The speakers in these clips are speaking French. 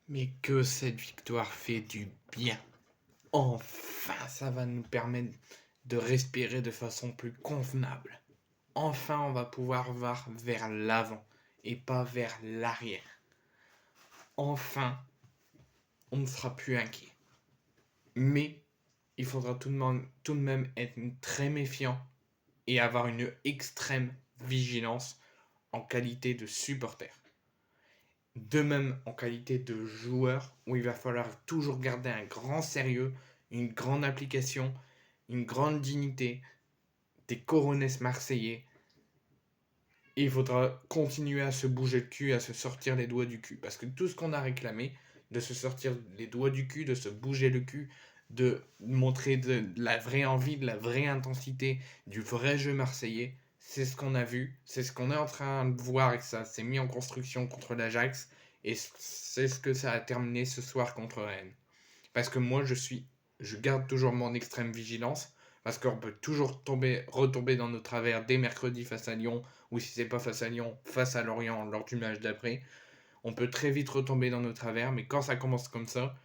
Mais que cette victoire fait du bien. Enfin, ça va nous permettre de respirer de façon plus convenable. Enfin, on va pouvoir voir vers l'avant et pas vers l'arrière. Enfin, on ne sera plus inquiet. Mais il faudra tout de même être très méfiant et avoir une extrême vigilance en qualité de supporter. De même en qualité de joueur, où il va falloir toujours garder un grand sérieux, une grande application, une grande dignité, des coronets marseillais. Et il faudra continuer à se bouger le cul, à se sortir les doigts du cul. Parce que tout ce qu'on a réclamé, de se sortir les doigts du cul, de se bouger le cul, de montrer de la vraie envie, de la vraie intensité, du vrai jeu marseillais, c'est ce qu'on a vu, c'est ce qu'on est en train de voir et que ça s'est mis en construction contre l'Ajax. Et c'est ce que ça a terminé ce soir contre Rennes. Parce que moi, je garde toujours mon extrême vigilance. Parce qu'on peut toujours retomber dans nos travers dès mercredi face à Lyon, ou si c'est pas face à Lyon, face à Lorient lors du match d'après. On peut très vite retomber dans nos travers, mais quand ça commence comme ça,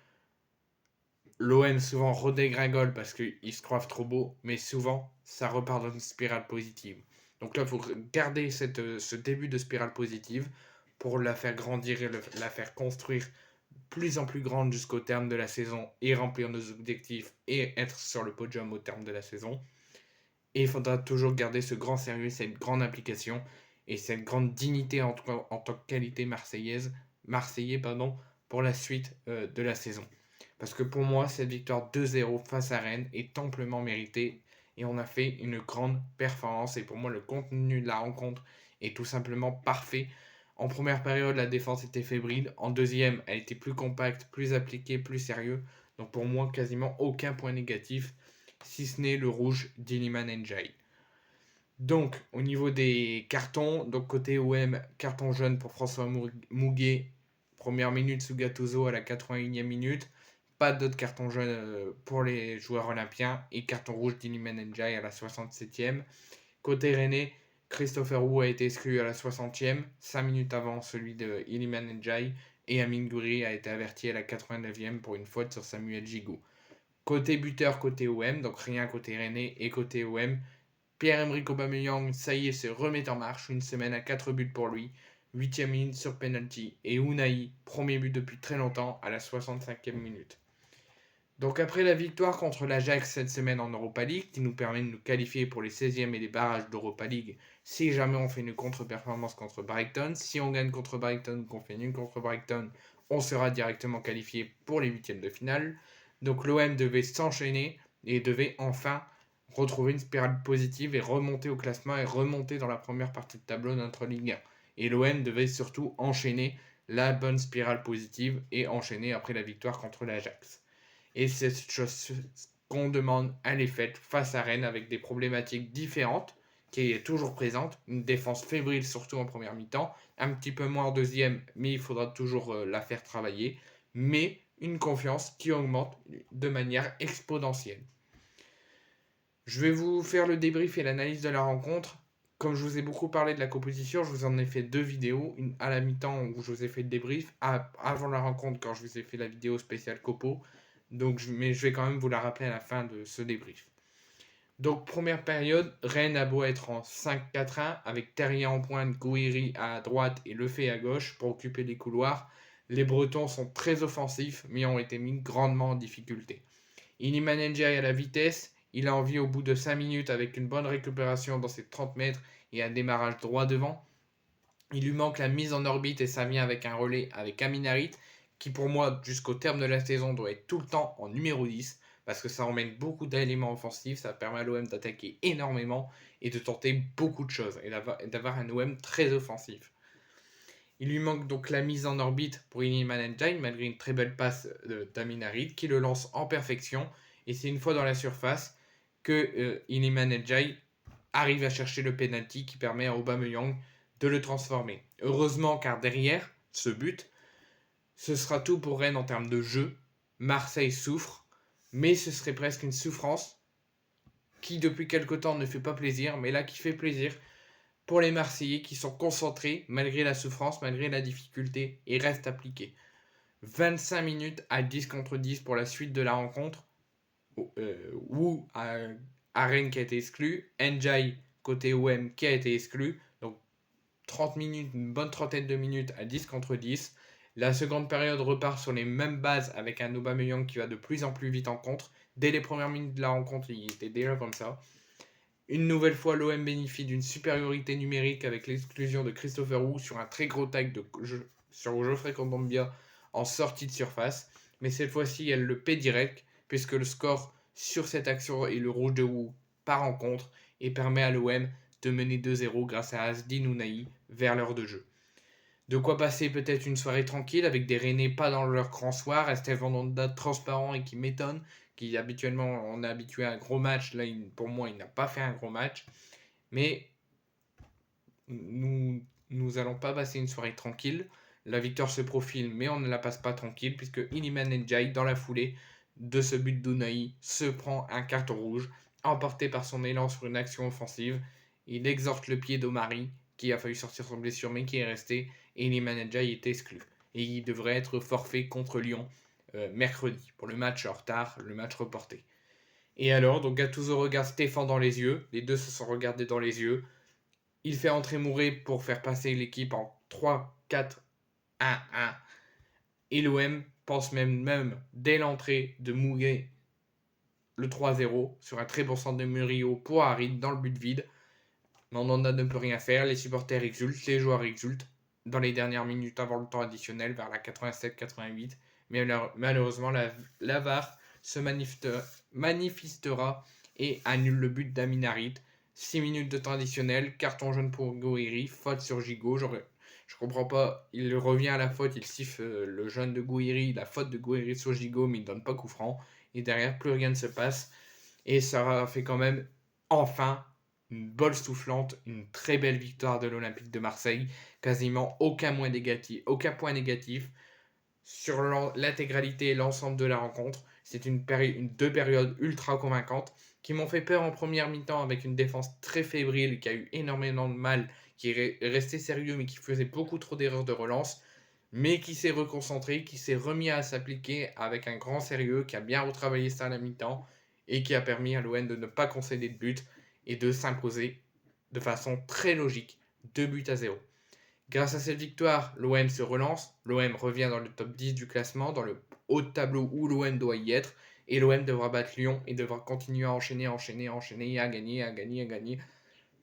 l'OM souvent redégringole parce qu'ils se croient trop beau, mais souvent ça repart dans une spirale positive. Donc là, il faut garder ce début de spirale positive pour la faire grandir et la faire construire plus en plus grande jusqu'au terme de la saison et remplir nos objectifs et être sur le podium au terme de la saison. Et il faudra toujours garder ce grand sérieux, cette grande implication et cette grande dignité en tant que qualité marseillais pour la suite de la saison. Parce que pour moi, cette victoire 2-0 face à Rennes est amplement méritée et on a fait une grande performance. Et pour moi, le contenu de la rencontre est tout simplement parfait. En première période, la défense était fébrile. En deuxième, elle était plus compacte, plus appliquée, plus sérieux. Donc pour moi, quasiment aucun point négatif, si ce n'est le rouge d'Iliman Ndiaye. Donc, au niveau des cartons, donc côté OM, carton jaune pour François Mouguet, première minute sous Gattuso à la 81e minute. Pas d'autres cartons jaunes pour les joueurs olympiens et carton rouge d'Iliman Ndiaye à la 67e. Côté Rennais, Christopher Wu a été exclu à la 60e, 5 minutes avant celui de Iliman Ndiaye, et Amine Gouiri a été averti à la 89e pour une faute sur Samuel Gigou. Côté buteur, côté OM, donc rien côté Rennais et côté OM, Pierre-Emerick Aubameyang, ça y est, se remet en marche, une semaine à 4 buts pour lui, 8e minute sur penalty, et Unai, premier but depuis très longtemps, à la 65e minute. Donc après la victoire contre l'Ajax cette semaine en Europa League, qui nous permet de nous qualifier pour les 16e et les barrages d'Europa League, si jamais on fait une contre-performance contre Brighton, si on gagne contre Brighton, qu'on fait nul contre Brighton, on sera directement qualifié pour les 8e de finale. Donc l'OM devait s'enchaîner et devait enfin retrouver une spirale positive et remonter au classement et remonter dans la première partie de tableau de notre Ligue 1. Et l'OM devait surtout enchaîner la bonne spirale positive et enchaîner après la victoire contre l'Ajax. Et cette chose qu'on demande, elle est faite face à Rennes avec des problématiques différentes, qui est toujours présente. Une défense fébrile, surtout en première mi-temps. Un petit peu moins en deuxième, mais il faudra toujours la faire travailler. Mais une confiance qui augmente de manière exponentielle. Je vais vous faire le débrief et l'analyse de la rencontre. Comme je vous ai beaucoup parlé de la composition, je vous en ai fait 2 vidéos. Une à la mi-temps où je vous ai fait le débrief, avant la rencontre quand je vous ai fait la vidéo spéciale Copo. Mais je vais quand même vous la rappeler à la fin de ce débrief. Donc première période, Rennes a beau être en 5-4-1 avec Terrier en pointe, Gouiri à droite et Lefebvre à gauche pour occuper les couloirs. Les Bretons sont très offensifs mais ont été mis grandement en difficulté. Iliman Ndiaye à la vitesse, il a envie au bout de 5 minutes avec une bonne récupération dans ses 30 mètres et un démarrage droit devant. Il lui manque la mise en orbite et ça vient avec un relais avec Amin Harit qui pour moi jusqu'au terme de la saison doit être tout le temps en numéro 10 parce que ça emmène beaucoup d'éléments offensifs, ça permet à l'OM d'attaquer énormément et de tenter beaucoup de choses et d'avoir un OM très offensif. Il lui manque donc la mise en orbite pour Iliman Ndiaye malgré une très belle passe d'Amin Harit qui le lance en perfection et c'est une fois dans la surface que Iliman Ndiaye arrive à chercher le penalty qui permet à Aubameyang de le transformer. Heureusement car derrière ce but, ce sera tout pour Rennes en termes de jeu. Marseille souffre, mais ce serait presque une souffrance qui depuis quelque temps ne fait pas plaisir, mais là qui fait plaisir pour les Marseillais qui sont concentrés malgré la souffrance, malgré la difficulté et restent appliqués. 25 minutes à 10 contre 10 pour la suite de la rencontre. Wu à Rennes qui a été exclu, Njai côté OM qui a été exclu. Donc 30 minutes, une bonne trentaine de minutes à 10 contre 10. La seconde période repart sur les mêmes bases avec un Aubameyang qui va de plus en plus vite en contre. Dès les premières minutes de la rencontre, il était déjà comme ça. Une nouvelle fois, l'OM bénéficie d'une supériorité numérique avec l'exclusion de Christopher Wu sur un très gros tag sur Geoffrey Kondogbia en sortie de surface. Mais cette fois-ci, elle le paie direct puisque le score sur cette action est le rouge de Wu par rencontre et permet à l'OM de mener 2-0 grâce à Asdin Ounahi vers l'heure de jeu. De quoi passer peut-être une soirée tranquille avec des Rennais pas dans leur grand soir, Esteban Honda transparent et qui m'étonne, qui habituellement on est habitué à un gros match, là pour moi il n'a pas fait un gros match, mais nous allons pas passer une soirée tranquille. La victoire se profile, mais on ne la passe pas tranquille puisque Iliman Ndiaye, dans la foulée de ce but d'Ounahi, se prend un carton rouge, emporté par son élan sur une action offensive. Il exhorte le pied d'Omari, qui a failli sortir son blessure mais qui est resté, et Iliman Ndiaye est exclu. Et il devrait être forfait contre Lyon mercredi pour le match en retard, le match reporté. Et alors, donc Gattuso regarde Stéphane dans les yeux, les deux se sont regardés dans les yeux. Il fait entrer Mouré pour faire passer l'équipe en 3-4-1-1. Et l'OM pense même dès l'entrée de Mouré le 3-0 sur un très bon centre de Murillo pour Harit dans le but vide. Mandanda ne peut rien faire, les supporters exultent, les joueurs exultent dans les dernières minutes avant le temps additionnel vers la 87-88. Mais malheureusement, la VAR se manifestera et annule le but d'Amin Harit. 6 minutes de temps additionnel, carton jaune pour Gouiri, faute sur Gigot. Je comprends pas, il revient à la faute, il siffle le jaune de Gouiri, la faute de Gouiri sur Gigot, mais il ne donne pas coup franc. Et derrière, plus rien ne se passe. Et ça fait quand même enfin une bonne soufflante, une très belle victoire de l'Olympique de Marseille. Quasiment aucun point négatif sur l'intégralité et l'ensemble de la rencontre. C'est deux périodes ultra convaincantes qui m'ont fait peur en première mi-temps avec une défense très fébrile qui a eu énormément de mal, qui est resté sérieux mais qui faisait beaucoup trop d'erreurs de relance, mais qui s'est reconcentré, qui s'est remis à s'appliquer avec un grand sérieux, qui a bien retravaillé ça à la mi-temps et qui a permis à l'OM de ne pas concéder de but et de s'imposer de façon très logique, 2-0. Grâce à cette victoire, l'OM se relance, l'OM revient dans le top 10 du classement, dans le haut de tableau où l'OM doit y être, et l'OM devra battre Lyon et devra continuer à enchaîner, à gagner,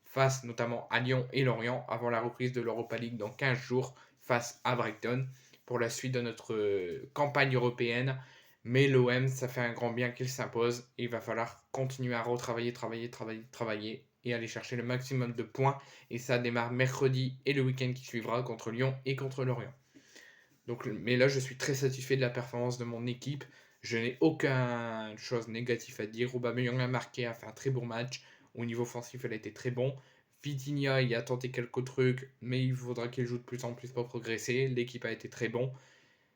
face notamment à Lyon et Lorient, avant la reprise de l'Europa League dans 15 jours, face à Brighton, pour la suite de notre campagne européenne. Mais l'OM, ça fait un grand bien qu'il s'impose, et il va falloir continuer à retravailler, travailler, et aller chercher le maximum de points. Et ça démarre mercredi et le week-end qui suivra contre Lyon et contre Lorient. Donc, mais là, je suis très satisfait de la performance de mon équipe. Je n'ai aucune chose négative à dire. Aubameyang a marqué, a fait un très bon match. Au niveau offensif, elle a été très bon. Vitinha, il a tenté quelques trucs, mais il faudra qu'il joue de plus en plus pour progresser. L'équipe a été très bon.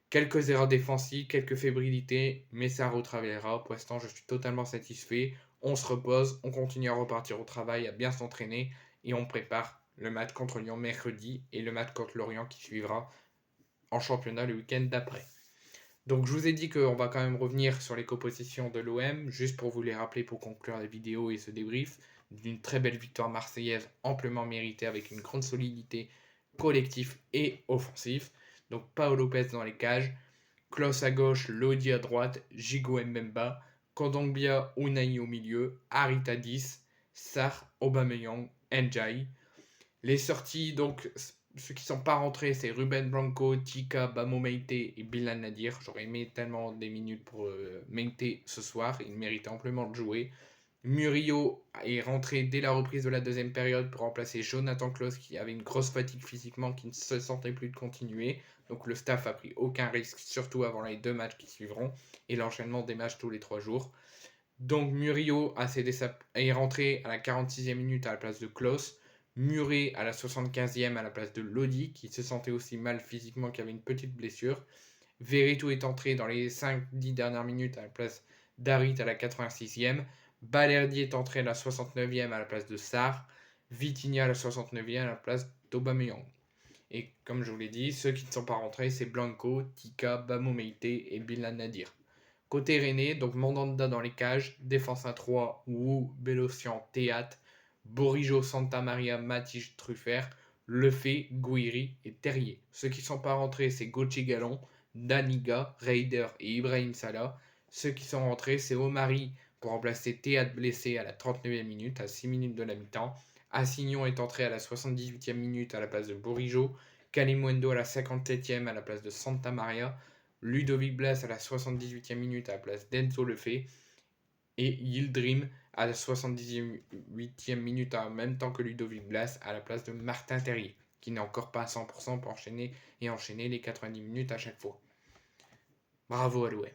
Quelques erreurs défensives, quelques fébrilités, mais ça retravaillera. Pour l'instant, je suis totalement satisfait. On se repose, on continue à repartir au travail, à bien s'entraîner, et on prépare le match contre Lyon mercredi et le match contre Lorient qui suivra en championnat le week-end d'après. Donc je vous ai dit qu'on va quand même revenir sur les compositions de l'OM, juste pour vous les rappeler pour conclure la vidéo et ce débrief, d'une très belle victoire marseillaise amplement méritée avec une grande solidité collective et offensive. Donc Paolo Lopez dans les cages, Klaus à gauche, Lodi à droite, Gigo Mbemba, Kondogbia, Ounahi au milieu, Harit à 10, Sarr, Aubameyang, Ndiaye. Les sorties, donc ceux qui ne sont pas rentrés, c'est Ruben Blanco, Tika, Bamo Meite et Bilal Nadir. J'aurais aimé tellement des minutes pour Meite ce soir, il méritait amplement de jouer. Murillo est rentré dès la reprise de la deuxième période pour remplacer Jonathan Klaus qui avait une grosse fatigue physiquement, qui ne se sentait plus de continuer. Donc le staff a pris aucun risque, surtout avant les deux matchs qui suivront et l'enchaînement des matchs tous les 3 jours. Donc Murillo est rentré à la 46e minute à la place de Klaus. Muré à la 75e à la place de Lodi qui se sentait aussi mal physiquement, qui avait une petite blessure. Veretout est entré dans les 5-10 dernières minutes à la place d'Harit à la 86e. Balerdi est entré à la 69e à la place de Sarr. Vitinha à la 69e à la place d'Aubameyang. Et comme je vous l'ai dit, ceux qui ne sont pas rentrés, c'est Blanco, Tika, Bamo Meite et Bilal Nadir. Côté Rennais, donc Mandanda dans les cages, défense à 3, Wu, Bélocian, Théâtre, Borijo, Santa Maria, Matich, Truffert, Lefebvre, Gouiri et Terrier. Ceux qui ne sont pas rentrés, c'est Gauthier Gallon, Daniga, Raider et Ibrahim Salah. Ceux qui sont rentrés, c'est Omari pour remplacer Théâtre blessé à la 39e minute, à 6 minutes de la mi-temps. Assignon est entré à la 78e minute à la place de Borijo, Kalimundo à la 57e à la place de Santa Maria, Ludovic Blas à la 78e minute à la place d'Enzo Lefebvre et Yildirim à la 78e minute en même temps que Ludovic Blas à la place de Martin Terrier, qui n'est encore pas à 100% pour enchaîner les 90 minutes à chaque fois. Bravo à l'OM.